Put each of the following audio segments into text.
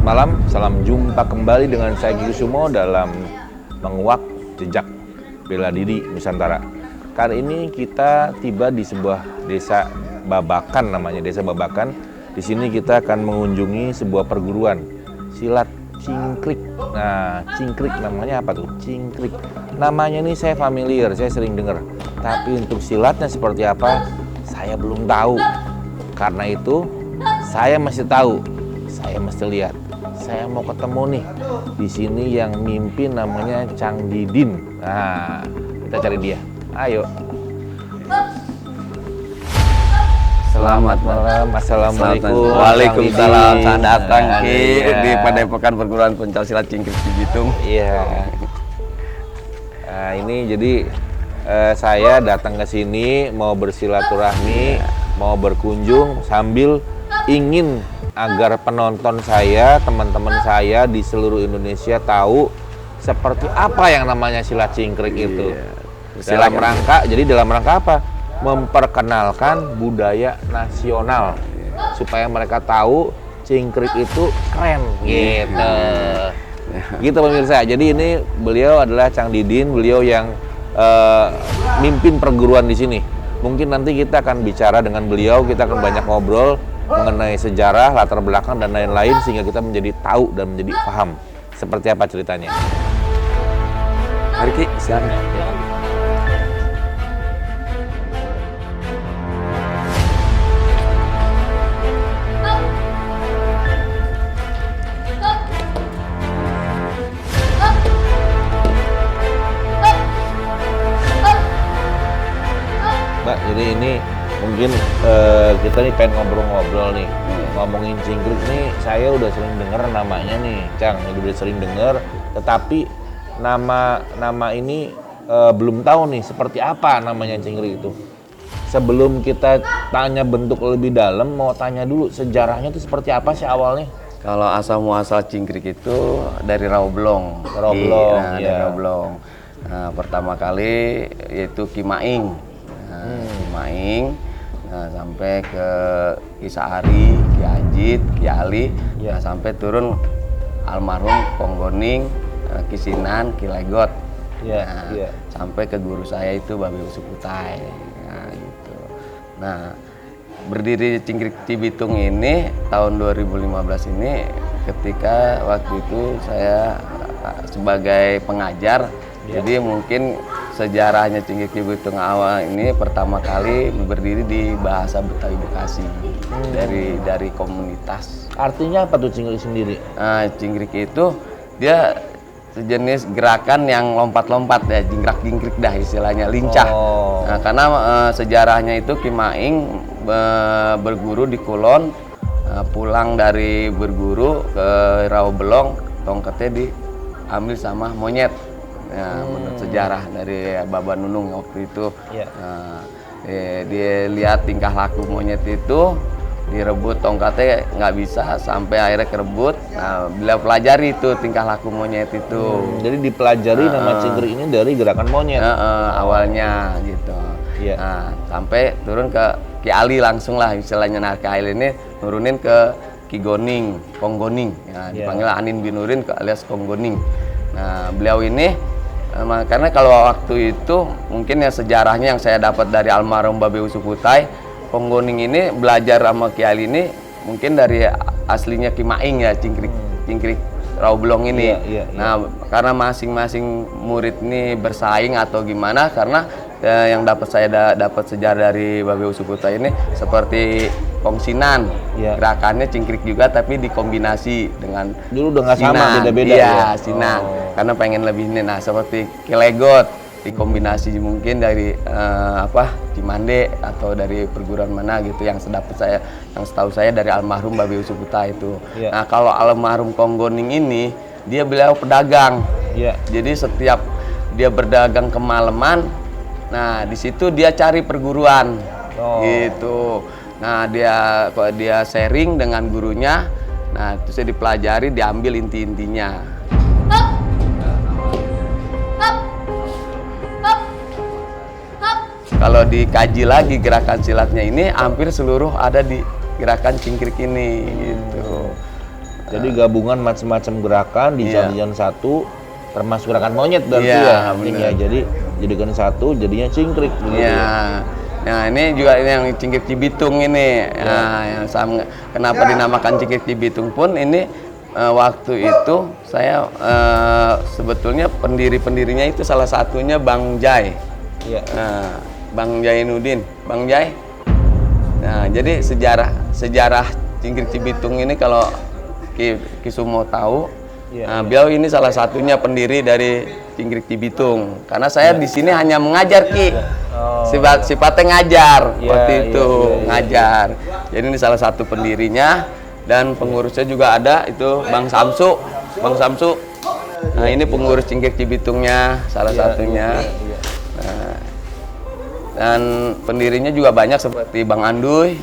malam, salam jumpa kembali dengan saya Gigi Kusumo dalam menguak jejak bela diri Nusantara. Kali ini kita tiba di sebuah desa Babakan, namanya Desa Babakan. Di sini kita akan mengunjungi sebuah perguruan silat Cingkrik. Nah, Cingkrik namanya apa tuh? Cingkrik. Namanya ini saya familiar, saya sering dengar. Tapi untuk silatnya seperti apa, saya belum tahu. Karena itu, saya masih tahu. Saya mesti lihat. Saya mau ketemu nih di sini yang mimpin namanya Cang Didin. Nah, kita cari dia. Ayo. Selamat malam. Assalamualaikum. Waalaikumsalam. Selamat datang di Padepokan Perguruan Pencaksilat Cingkrik Cibitung. Iya. Nah, ini jadi saya datang ke sini mau bersilaturahmi, mau berkunjung sambil ingin agar penonton saya, teman-teman saya di seluruh Indonesia tahu seperti apa yang namanya silat cingkrik itu. Dalam rangka apa? Memperkenalkan budaya nasional supaya mereka tahu cingkrik itu keren gitu. Gitu pemirsa. Jadi ini beliau adalah Cang Didin, beliau yang mimpin perguruan di sini. Mungkin nanti kita akan bicara dengan beliau, kita akan banyak ngobrol mengenai sejarah, latar belakang, dan lain-lain sehingga kita menjadi tahu dan menjadi paham seperti apa ceritanya. Mari Ki, silakan. Mbak, jadi ini mungkin kita nih pengen ngobrol-ngobrol nih. Ngomongin cingkrik nih, saya udah sering dengar namanya nih, Cang. Udah sering dengar, tetapi nama ini belum tahu nih seperti apa namanya cingkrik itu. Sebelum kita tanya bentuk lebih dalam, mau tanya dulu sejarahnya itu seperti apa sih awalnya? Kalau asal muasal cingkrik itu dari Rawblong. Rawblong, Dari Rawblong. Nah, pertama kali yaitu Ki Maing. Ki Maing. Nah, sampai ke Ki Sahari, Ki Ajit, Ki Ali, nah, sampai turun almarhum Ponggoning, Ki Sinan, Ki Legot, sampai ke guru saya itu Babe Usukutai. Nah, gitu. Nah, berdiri Cingkrik Cibitung ini tahun 2015 ini ketika waktu itu saya sebagai pengajar, jadi mungkin sejarahnya Cingkrik Cibitung awal ini pertama kali berdiri di bahasa Betawi Bekasi dari komunitas. Artinya apa tuh cingkrik sendiri? Cingkrik itu dia sejenis gerakan yang lompat-lompat ya, jingkrak-jingkrik dah istilahnya, lincah. Nah, karena sejarahnya itu Ki Maing berguru di Kulon, pulang dari berguru ke Rawblong, tongkatnya diambil sama monyet. Ya, menurut sejarah dari Baba Nunung waktu itu, dia lihat tingkah laku monyet itu, direbut tongkatnya nggak bisa sampai akhirnya kerebut. Nah, beliau pelajari itu tingkah laku monyet itu. Jadi dipelajari nama cingkrik ini dari gerakan monyet. Awalnya gitu. Nah, sampai turun ke Ki Ali langsung lah istilahnya. Nah, Ki Ali ini nurunin ke Ki Goning, Konggoning. Ya, dipanggil Anin Binurin alias Konggoning. Nah, beliau ini karena kalau waktu itu mungkin ya sejarahnya yang saya dapat dari almarhum Babe Usukutai, Konggoning ini belajar sama Ki Ali ini mungkin dari aslinya Ki Maing ya, cingkrik Rawblong ini. Nah, karena masing-masing murid ini bersaing atau gimana, karena yang saya dapat sejarah dari Babe Usukutai ini seperti Kongsinan, gerakannya cingkrik juga tapi dikombinasi dengan dulu udah nggak sama, beda-beda ya. Sinan, karena pengen lebih ini. Nah, seperti Ki Legot dikombinasi mungkin dari Cimande atau dari perguruan mana gitu, yang setahu saya dari almarhum Babe Usukutai itu. Nah, kalau almarhum Konggoning ini dia beliau pedagang. Jadi setiap dia berdagang kemalaman, nah di situ dia cari perguruan gitu. Nah, dia sharing dengan gurunya. Nah, itu saya dipelajari, diambil inti-intinya. Kalau dikaji lagi gerakan silatnya ini hampir seluruh ada di gerakan cingkrik ini gitu. Jadi gabungan macam-macam gerakan dijadikan satu, termasuk gerakan monyet berarti ya. Artinya jadi jadikan satu, jadinya cingkrik begitu. Iya. Nah ini juga yang cingkrik Cibitung ini. Nah, yang sama, kenapa dinamakan cingkrik Cibitung pun ini waktu itu saya sebetulnya pendirinya itu salah satunya Bang Jai. Iya. Bang Jainuddin, Bang Jai. Nah jadi sejarah cingkrik Cibitung ini kalau Ki Sumo tahu, beliau ini salah satunya pendiri dari cingkrik Cibitung. Karena saya di sini hanya mengajar Ki. Sifatnya ngajar waktu itu ngajar. Jadi ini salah satu pendirinya dan pengurusnya juga ada itu Bang Samsu. Bang Samsu. Nah ini pengurus cingkrik Cibitungnya salah satunya. Nah, dan pendirinya juga banyak seperti Bang Anduy,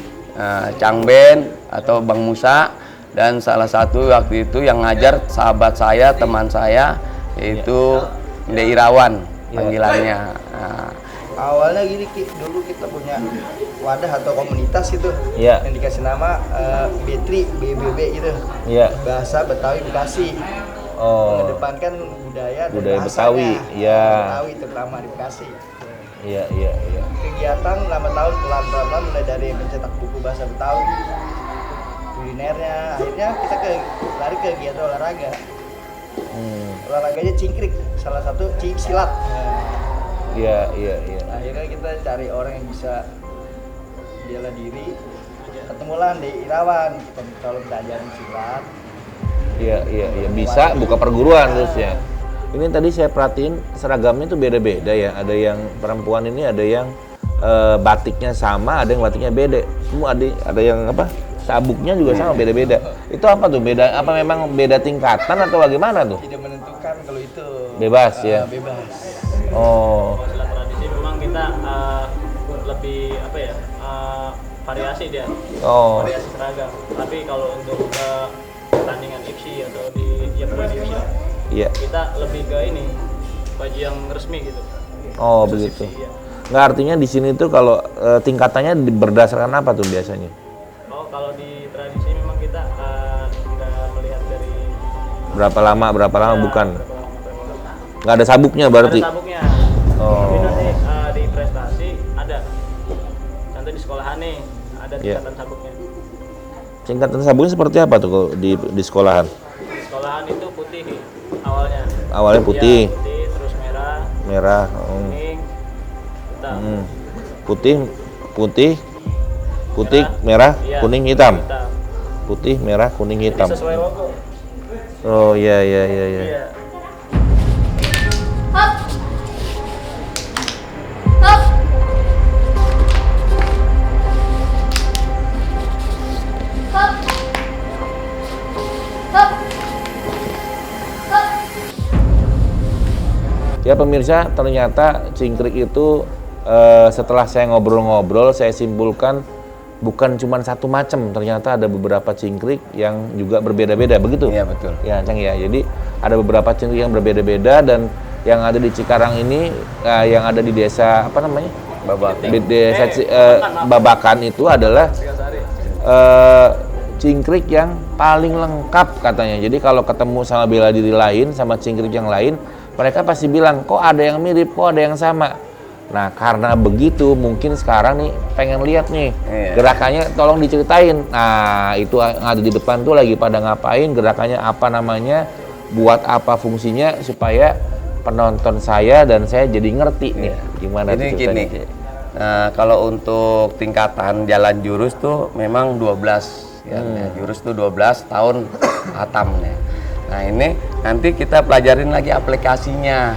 Cang Ben atau Bang Musa. Dan salah satu waktu itu yang ngajar sahabat saya, teman saya, yaitu Ndek Irawan panggilannya. Nah, awalnya gini Ki, dulu kita punya wadah atau komunitas gitu yang dikasih nama B3 BBB gitu. Bahasa Betawi Bekasi. Mengedepankan budaya Betawi. Betawi terutama di Bekasi. Iya. Kegiatan lama tahun pelan-pelan mulai dari mencetak buku bahasa Betawi, kulinernya, akhirnya kita lari ke kegiatan olahraga. Olahraganya cingkrik, salah satu silat. Iya. Akhirnya kita cari orang yang bisa bela diri, ketemulah di Irawan, kalau kita ajarin silat. Iya. Bisa buka perguruan terus ya. Ini tadi saya perhatiin seragamnya tuh beda-beda ya. Ada yang perempuan ini ada yang batiknya sama, ada yang batiknya beda. Semua ada yang apa? Sabuknya juga sama, beda-beda. Itu apa tuh? Beda apa memang beda tingkatan atau bagaimana tuh? Tidak menentukan kalau itu. Bebas ya. Bebas. Setelah tradisi memang kita lebih apa ya? Variasi dia. Variasi seragam. Tapi kalau untuk pertandingan IPSI atau di IPSI, kita lebih ke ini baju yang resmi gitu. Begitu. Nggak, artinya di sini tuh kalau tingkatannya berdasarkan apa tuh biasanya? Kalau di tradisi memang kita nggak melihat dari berapa lama bukan? Nggak ada sabuknya berarti? Ada sabuknya. Tapi nanti di prestasi ada. Contoh di sekolahan nih ada tingkatan sabuknya. Tingkatan sabuknya seperti apa tuh kalau di sekolahan? Di sekolahan itu putih awalnya. Awalnya putih. Putih terus Merah. Kuning. Hitam. Putih, merah, kuning, hitam. Hitam. Putih, merah, kuning, hitam. Jadi sesuai logo. Iya. Iya. Ya pemirsa, ternyata cingkrik itu setelah saya ngobrol-ngobrol, saya simpulkan bukan cuma satu macam, ternyata ada beberapa cingkrik yang juga berbeda-beda, begitu? Iya betul. Ya, Cang ya. Jadi ada beberapa cingkrik yang berbeda-beda dan yang ada di Cikarang ini, yang ada di desa apa namanya? Desa Babakan itu adalah cingkrik yang paling lengkap katanya. Jadi kalau ketemu sama bela diri lain, sama cingkrik yang lain, mereka pasti bilang, kok ada yang mirip, kok ada yang sama. Nah, karena begitu, mungkin sekarang nih pengen lihat nih gerakannya, tolong diceritain. Nah, itu yang ada di depan tuh lagi pada ngapain, gerakannya apa namanya, buat apa fungsinya, supaya penonton saya dan saya jadi ngerti nih gimana ini ceritanya. gini, kalau untuk tingkatan jalan jurus tuh memang 12 ya, jurus tuh 12 tahun hatamnya. Nah ini nanti kita pelajarin lagi aplikasinya.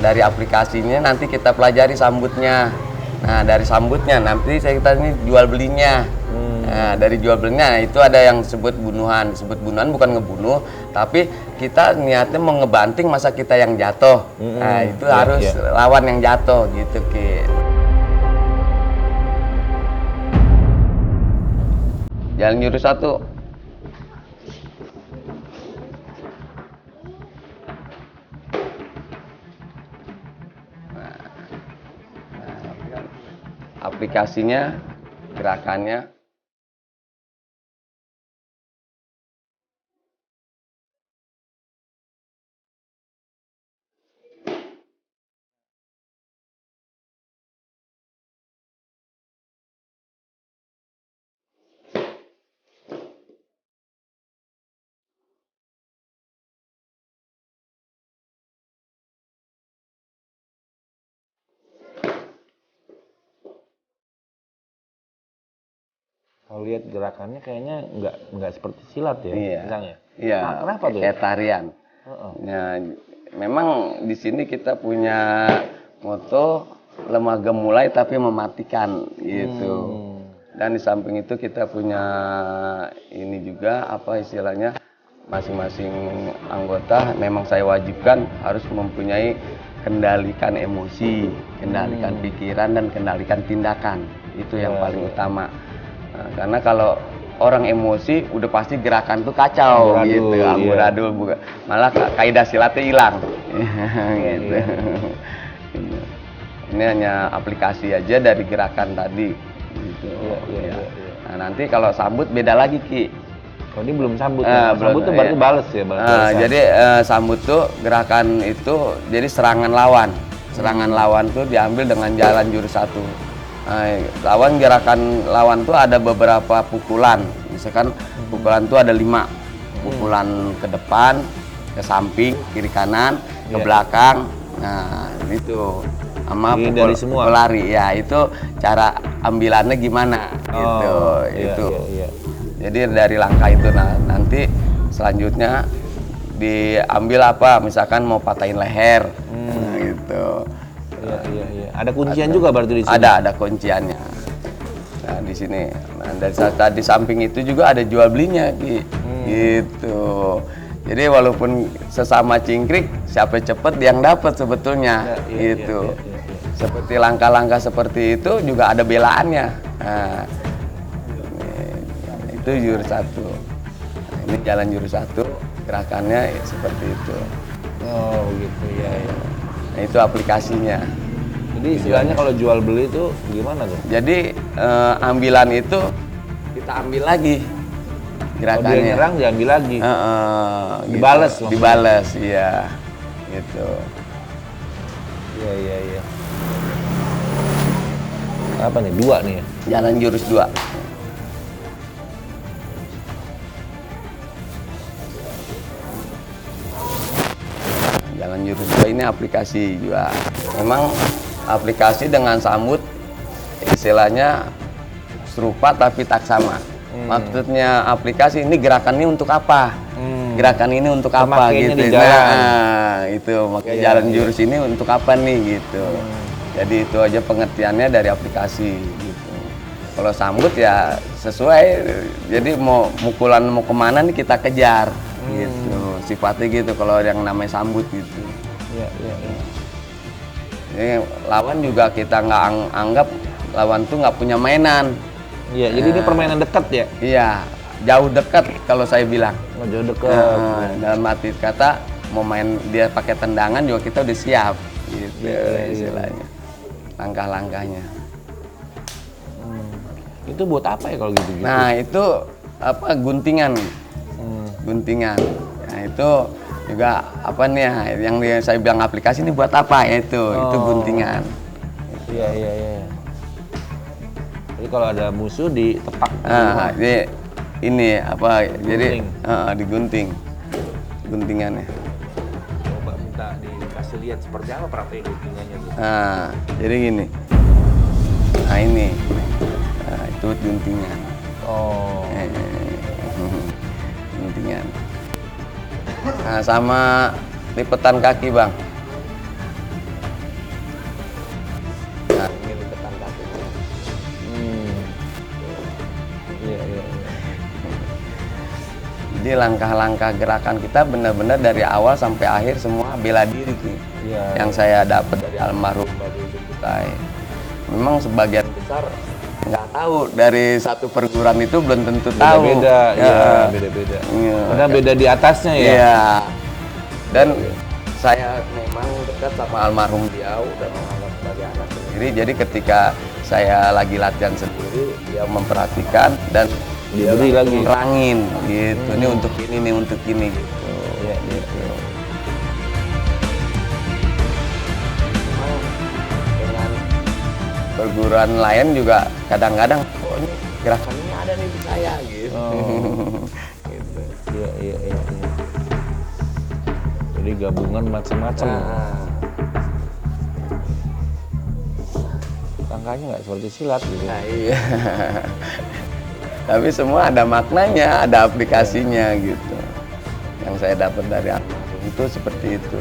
Dari aplikasinya nanti kita pelajari sambutnya. Nah dari sambutnya nanti kita ini jual belinya. Nah dari jual belinya itu ada yang disebut bunuhan. Disebut bunuhan bukan ngebunuh, tapi kita niatnya mau ngebanting masa kita yang jatuh. Nah itu harus lawan yang jatuh gitu Ki. Jalan jurus 1. Aplikasinya, gerakannya. Kalau lihat gerakannya kayaknya nggak seperti silat ya, Iya. misalnya. Iya. Nah, kenapa tuh? Kayak tarian. Nah, memang di sini kita punya moto lemah gemulai tapi mematikan gitu. Dan di samping itu kita punya ini juga apa istilahnya, masing-masing anggota memang saya wajibkan harus mempunyai kendalikan emosi, kendalikan pikiran dan kendalikan tindakan. Itu yang paling utama. Nah, karena kalau orang emosi udah pasti gerakan tuh kacau Amburadul, gitu, amburadul bukan. Malah kaidah silatnya hilang. Gitu. Ini hanya aplikasi aja dari gerakan tadi gitu. Nah, nanti kalau sambut beda lagi, Ki. Oh, ini belum sambut. Sambut tuh berarti bales ya, Jadi sambut tuh gerakan itu jadi serangan lawan. Serangan lawan tuh diambil dengan jalan jurus satu. Nah, gerakan lawan tuh ada beberapa pukulan. Misalkan pukulan tuh ada 5. Pukulan ke depan, ke samping, kiri kanan, ke belakang. Nah, itu sama dari semua. pukul lari. Ya, itu cara ambilannya gimana gitu. Itu. Iya. Jadi dari langkah itu nanti selanjutnya diambil apa? Misalkan mau patahin leher. Nah, gitu. Iya. Ada kuncian juga berarti di sini. Ada kunciannya. Nah, di sini. Nah, di samping itu juga ada jual belinya, Ki. Gitu. Jadi walaupun sesama cingkrik, siapa cepet yang dapat sebetulnya. Gitu. Seperti langkah-langkah seperti itu juga ada belaannya. Nah, itu jurus 1. Nah, ini jalan jurus 1, gerakannya seperti itu. Oh, gitu ya. Nah, itu aplikasinya. Jadi istilahnya kalau jual beli itu gimana tuh? Jadi ambilan itu kita ambil lagi gerakannya. Kalau dia nyerang diambil lagi. Dibales gitu. Dibales, iya. Gitu. Iya. Apa nih? 2 nih ya? Jalan jurus 2. Jalan jurus 2 ini aplikasi juga. Memang aplikasi dengan sambut istilahnya serupa tapi tak sama. Maksudnya aplikasi ini gerakan ini untuk apa? Gerakan ini untuk apa gitu. Nah, itu makanya jalan jurus ini untuk apa nih gitu. Jadi itu aja pengertiannya dari aplikasi gitu. Kalau sambut ya sesuai. Jadi mau mukulan mau kemana nih kita kejar gitu. Sifatnya gitu kalau yang namanya sambut gitu. Iya. Jadi lawan juga kita nggak anggap lawan tuh nggak punya mainan. Iya, jadi ini permainan dekat ya? Iya, jauh dekat kalau saya bilang. Oh, jauh dekat. Dalam arti kata mau main dia pakai tendangan juga kita udah siap gitu istilahnya. Langkah-langkahnya. Itu buat apa ya kalau gitu? Nah, itu apa guntingan. Guntingan. Nah, itu juga apa nih ya, yang saya bilang aplikasi ini buat apa ya itu guntingan. Iya. Jadi kalau ada musuh ditepak. Jadi ini apa? Jadi digunting guntingannya. Coba minta dikasih lihat seperti apa praktek guntingannya tuh. Nah, jadi gini. Nah, ini. Nah, itu guntingan. Oh. Guntingan. Nah, sama lipetan kaki, Bang. Nah, ini lipetan kaki. Iya. Jadi langkah-langkah gerakan kita benar-benar dari awal sampai akhir semua bela diri Ki. Yang saya dapat dari almarhum Badul Sukutai. Memang sebagian besar nggak tahu dari satu perguruan itu belum tentu tahu. Beda-beda. Karena beda di atasnya ya. Iya. Dan saya memang dekat sama almarhum beliau dan menganggap sebagai anak sendiri. Jadi ketika saya lagi latihan sendiri, dia memperhatikan dan dia diberi lagi nerangin gitu. Ini untuk ini untuk ini gitu. Iya. Dengan perguruan lain juga kadang-kadang ini gerakan ini ada nih di saya gitu. Gitu. Iya. Jadi gabungan macam-macam. Langkahnya nggak seperti silat gitu. Nah, iya. Tapi semua ada maknanya, ada aplikasinya gitu. Yang saya dapat dari almarhum itu seperti itu.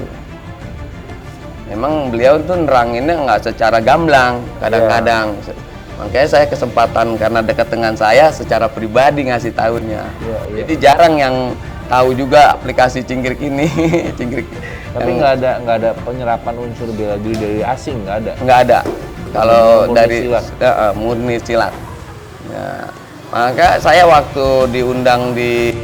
Memang beliau tuh neranginnya nggak secara gamblang, kadang-kadang. Makanya saya kesempatan karena dekat dengan saya secara pribadi ngasih tahunya. Jadi jarang yang tahu juga aplikasi Cingkrik ini. Cingkrik. Tapi nggak ada penyerapan unsur bela diri dari asing, nggak ada. Nggak ada. Kalau Murni dari silat. murni silat. Ya, maka saya waktu diundang di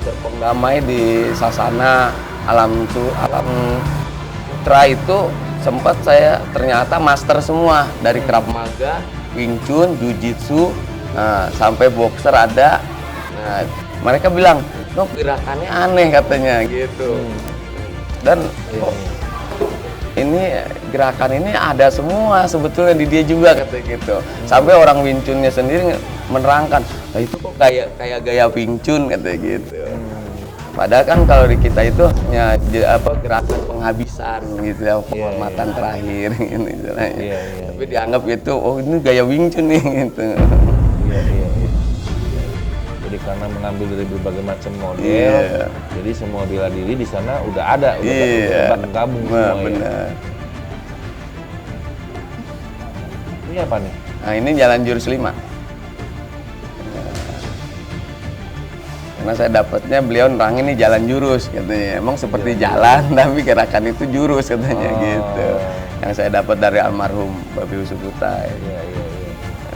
Serpong Damai di Sasana Alam Sutra itu sempat saya ternyata master semua dari Krav Maga, Wing Chun, Jiu-Jitsu, sampai boxer ada. Nah, mereka bilang, "No, gerakannya aneh," katanya gitu. Dan ini gerakan ini ada semua sebetulnya di dia juga katanya gitu. Sampai orang Wing Chunnya sendiri menerangkan, "Nah, itu kok kayak gaya Wing Chun," katanya gitu. Padahal kan kalau di kita itu ya, gerakan penghabisan gitu ya, penghormatan terakhir gitu istilahnya. Tapi dianggap itu, oh ini gaya Wing Chun nih gitu. Jadi karena mengambil dari berbagai macam model, jadi semua bela diri di sana udah ada, udah gabung semua. Benar. Ini apa nih? Nah ini jalan jurus 5. Karena saya dapatnya beliau nerangin ini jalan jurus katanya. Emang seperti jalan tapi gerakan itu jurus katanya gitu. Yang saya dapat dari almarhum Babi Usukutai.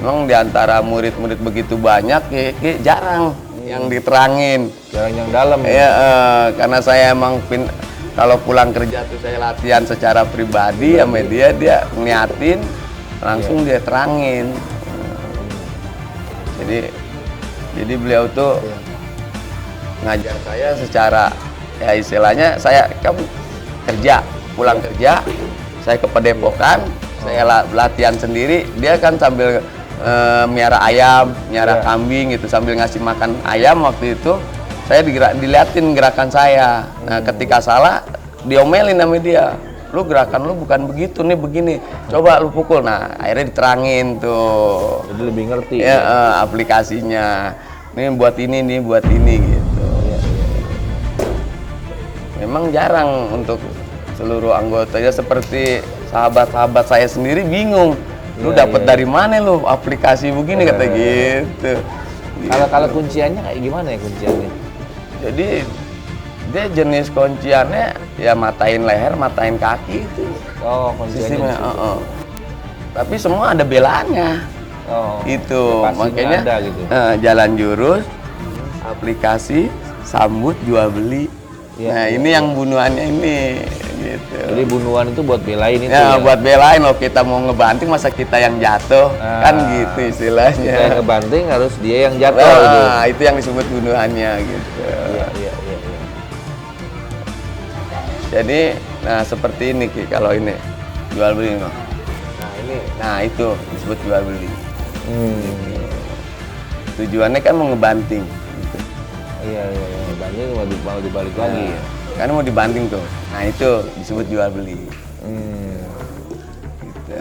Emang diantara murid-murid begitu banyak jarang yang diterangin. Jarang yang dalam. Iya, karena saya emang kalau pulang kerja tuh saya latihan secara pribadi sama dia ngeliatin langsung dia terangin. Jadi beliau tuh ngajar saya secara ya istilahnya saya kan pulang kerja saya ke Padepokan, saya latihan sendiri, dia kan sambil miara ayam, miara kambing gitu, sambil ngasih makan ayam. Waktu itu saya diliatin gerakan saya. Nah ketika salah diomelin sama dia, "Lu gerakan lu bukan begitu nih, begini, coba lu pukul." Nah akhirnya diterangin tuh, jadi lebih ngerti ya. Aplikasinya ini buat ini gitu. Memang jarang untuk seluruh anggotanya, seperti sahabat-sahabat saya sendiri bingung. Lu dapat dari mana lu aplikasi begini kata gitu. Kalau kunciannya kayak gimana ya kunciannya? Jadi dia jenis kunciannya ya matain leher, matain kaki itu. Oh, kunciannya. Tapi semua ada belaannya. Itu makanya ada, gitu. Jalan jurus, aplikasi, sambut, jual beli. Nah ini yang bunuhannya ini gitu. Jadi bunuhan itu buat belain itu ya? Buat belain loh, kita mau ngebanting masa kita yang jatuh, kan gitu istilahnya. Kita yang ngebanting harus dia yang jatuh gitu. Itu yang disebut bunuhannya gitu. Iya. Jadi nah seperti ini Ki, kalau ini jual beli no. Nah itu disebut jual beli. Tujuannya kan mau ngebanting gitu. Iya. Banting mau dibalik lagi ya. Karena mau dibanting tuh. Nah itu disebut jual beli. Gitu.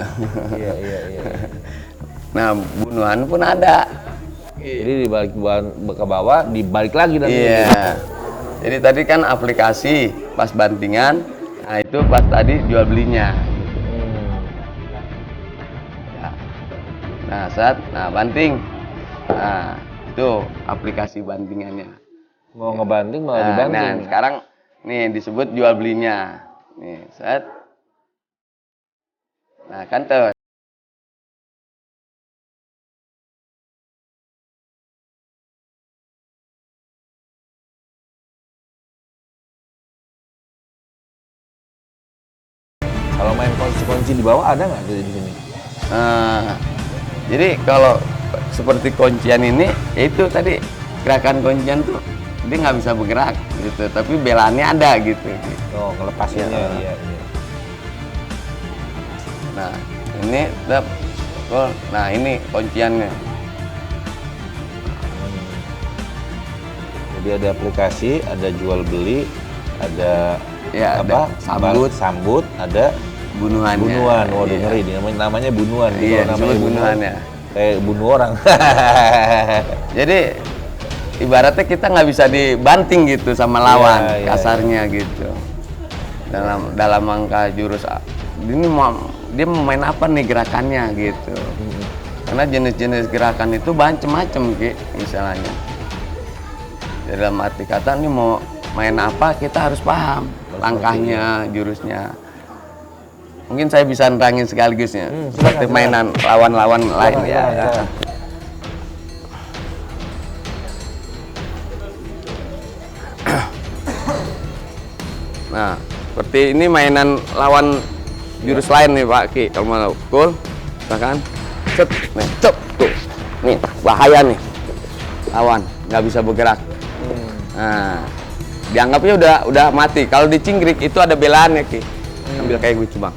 Iya. Nah bunuhan pun ada. Jadi dibalik ke bawah, dibalik lagi nanti. Iya. Jadi tadi kan aplikasi pas bantingan. Nah itu pas tadi jual belinya. Nah banting. Nah itu aplikasi bantingannya. Mau ngebanting mau dibanting. Nah sekarang nih disebut jual belinya. Nih set. Nah kan tuh. Kalau main kunci-kunci di bawah ada nggak di sini? Jadi kalau seperti kuncian ini, yaitu tadi gerakan kuncian tuh dia nggak bisa bergerak gitu, tapi belaannya ada gitu. Oh, ngelepasinnya. Iya. Nah ini nah ini kunciannya. Jadi ada aplikasi, ada jual beli, ada ada sambut, ada bunuhannya. Waduh ngeri, namanya bunuhan. Iya, disebut bunuhannya. kayak bunuh orang. Jadi ibaratnya kita nggak bisa dibanting gitu sama lawan, kasarnya gitu. Dalam angka jurus ini dia mau main apa nih gerakannya gitu. Karena jenis-jenis gerakan itu macam-macam Ki, misalnya. Dalam arti kata ini mau main apa kita harus paham langkahnya, jurusnya. Mungkin saya bisa nerangin sekaligusnya seperti mainan lawan-lawan lain ya. Nah, seperti ini mainan lawan jurus lain nih Pak Ki. Kalau mau pukul, misalkan, set, nih, cep, tuh, nih bahaya nih, lawan nggak bisa bergerak. Nah, dianggapnya udah mati. Kalau di cingkrik itu ada belaannya Ki. Ambil kayak gue Bang.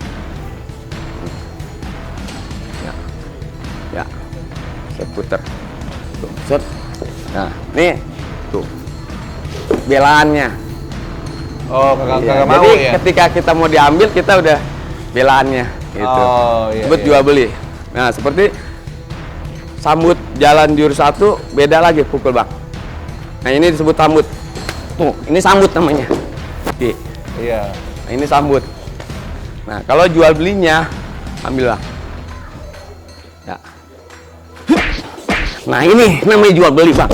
Ya, set puter, tuh, set. Nah, nih, tuh, belaannya. Oh, kagak mau jadi ya? ketika kita mau diambil kita udah belaannya gitu. Oh, iya, Sebut jual beli. Nah, seperti sambut jalan jurus 1 beda lagi pukul Bang. Nah, ini disebut sambut. Tuh, ini sambut namanya. Oke. Iya. Nah, ini sambut. Nah, kalau jual belinya ambillah. Ya. Nah, ini namanya jual beli, Bang.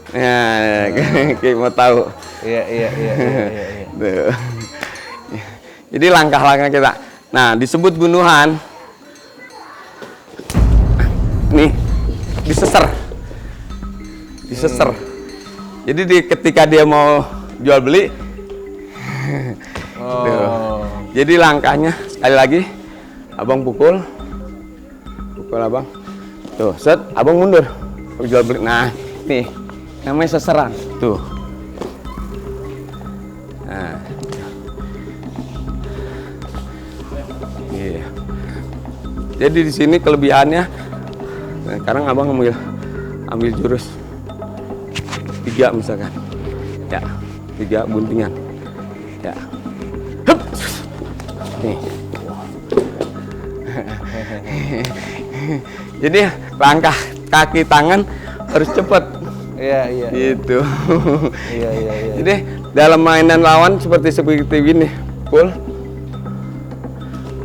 Nah, kayak mau tahu. Iya. Tuh. Jadi langkah-langkah kita. Nah, disebut bunuhan. Nih, diseser. Jadi ketika dia mau jual beli. Tuh. Jadi langkahnya sekali lagi Abang pukul Abang. Tuh, set, Abang mundur. Jual beli. Nah, nih namanya seseran. Tuh. Nah. Iya. Jadi di sini kelebihannya. Nah, sekarang Abang ambil jurus 3 misalkan. Ya, 3 buntingan. Ya. Hup. Nih. Jadi langkah kaki tangan harus cepat. Iya. Gitu. Iya. Jadi dalam mainan lawan seperti ini, pukul.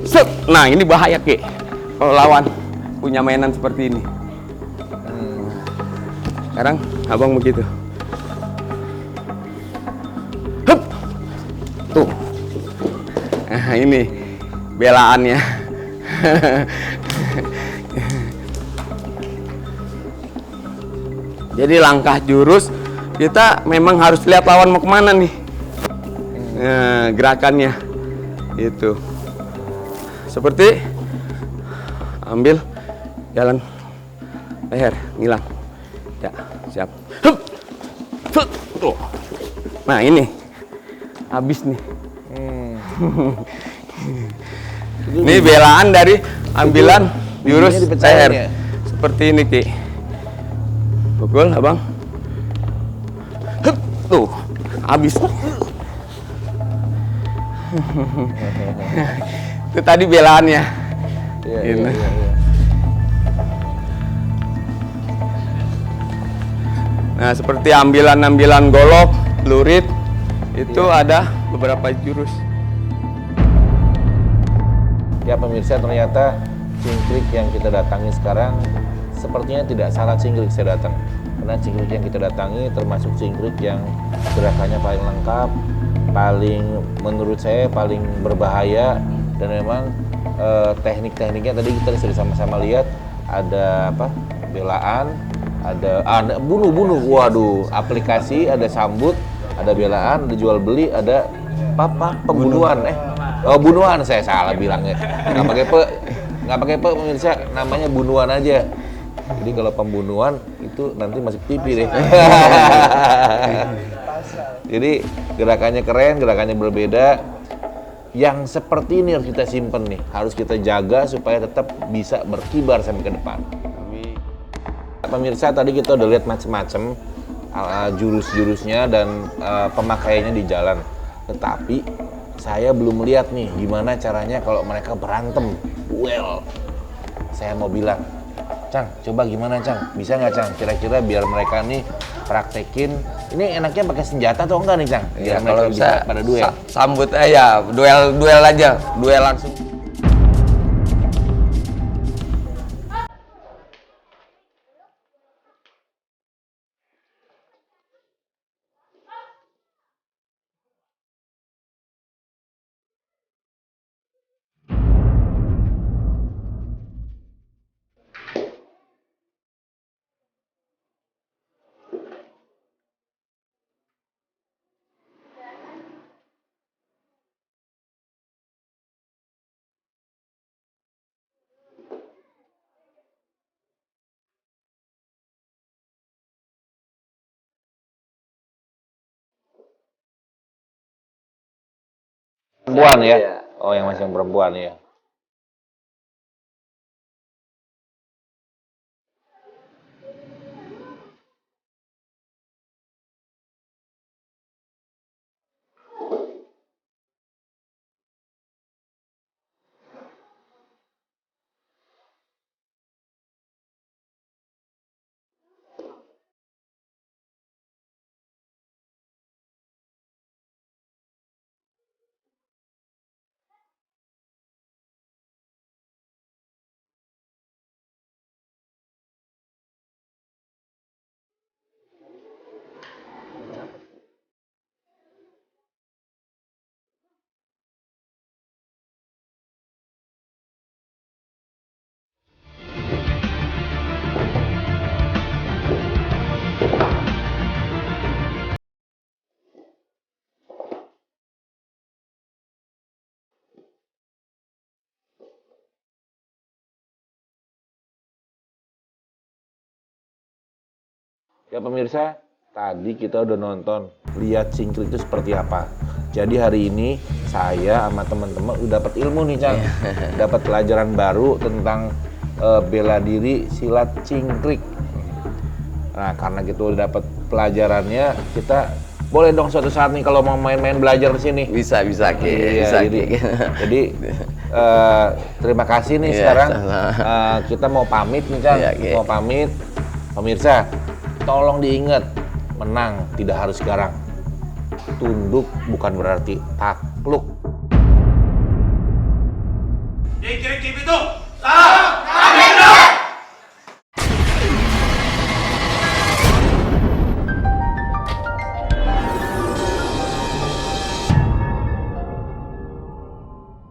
Set. Nah, ini bahaya Ki. Kalau lawan punya mainan seperti ini. Sekarang Abang begitu. Hup. Tuh. Nah, ini belaannya. Jadi langkah jurus kita memang harus lihat lawan mau kemana nih. Nah, gerakannya itu seperti ambil jalan leher ngilang. Ya, siap. Hup. Tuh. Nah, ini habis nih. Ini belaan dari ambilan jurus leher. Ya? Seperti ini Ki. Pukul Abang. Hup. Tuh, habis. Itu tadi belaannya. Iya. Nah, seperti ambilan golok, lurit, itu ada beberapa jurus. Ya pemirsa, ternyata cingkrik yang kita datangi sekarang sepertinya tidak salah cingkrik saya datang. Karena cingkrik yang kita datangi termasuk cingkrik yang gerakannya paling lengkap, paling menurut saya paling berbahaya, dan memang teknik-tekniknya tadi kita sudah sama-sama lihat, ada apa? Belaan, ada bunuh, waduh, aplikasi, ada sambut, ada belaan, ada jual beli, ada pembunuhan. Bunuhan, saya salah bilangnya. Nggak pakai pe pemirsa, namanya bunuhan aja. Jadi kalau pembunuhan itu nanti masuk TV deh. Jadi gerakannya keren, gerakannya berbeda. Yang seperti ini harus kita simpen nih, harus kita jaga supaya tetap bisa berkibar sampai ke depan. Pemirsa, tadi kita udah lihat macam-macam jurus-jurusnya dan pemakaiannya di jalan. Tetapi saya belum lihat nih gimana caranya kalau mereka berantem, duel. Saya mau bilang, Cang, coba gimana Cang? Bisa nggak Cang? Kira-kira biar mereka nih praktekin. Ini enaknya pakai senjata atau enggak nih Cang? Biar mereka kalau bisa pada duel. Sambut aja, duel aja, duel langsung. Perempuan ya? Oh, yang masih yang perempuan ya. Ya pemirsa, tadi kita udah nonton, lihat Cingkrik itu seperti apa. Jadi hari ini saya sama teman-teman udah dapat ilmu nih Cang. Dapat pelajaran baru tentang bela diri silat Cingkrik. Nah karena kita udah dapat pelajarannya, kita boleh dong suatu saat nih kalau mau main-main belajar di sini. Bisa Ki. Iya, Bisa jadi, Ki. jadi terima kasih nih sekarang. Kita mau pamit nih Cang, mau pamit. Pemirsa, tolong diingat, menang tidak harus garang. Tunduk bukan berarti takluk. Cingkrik TV itu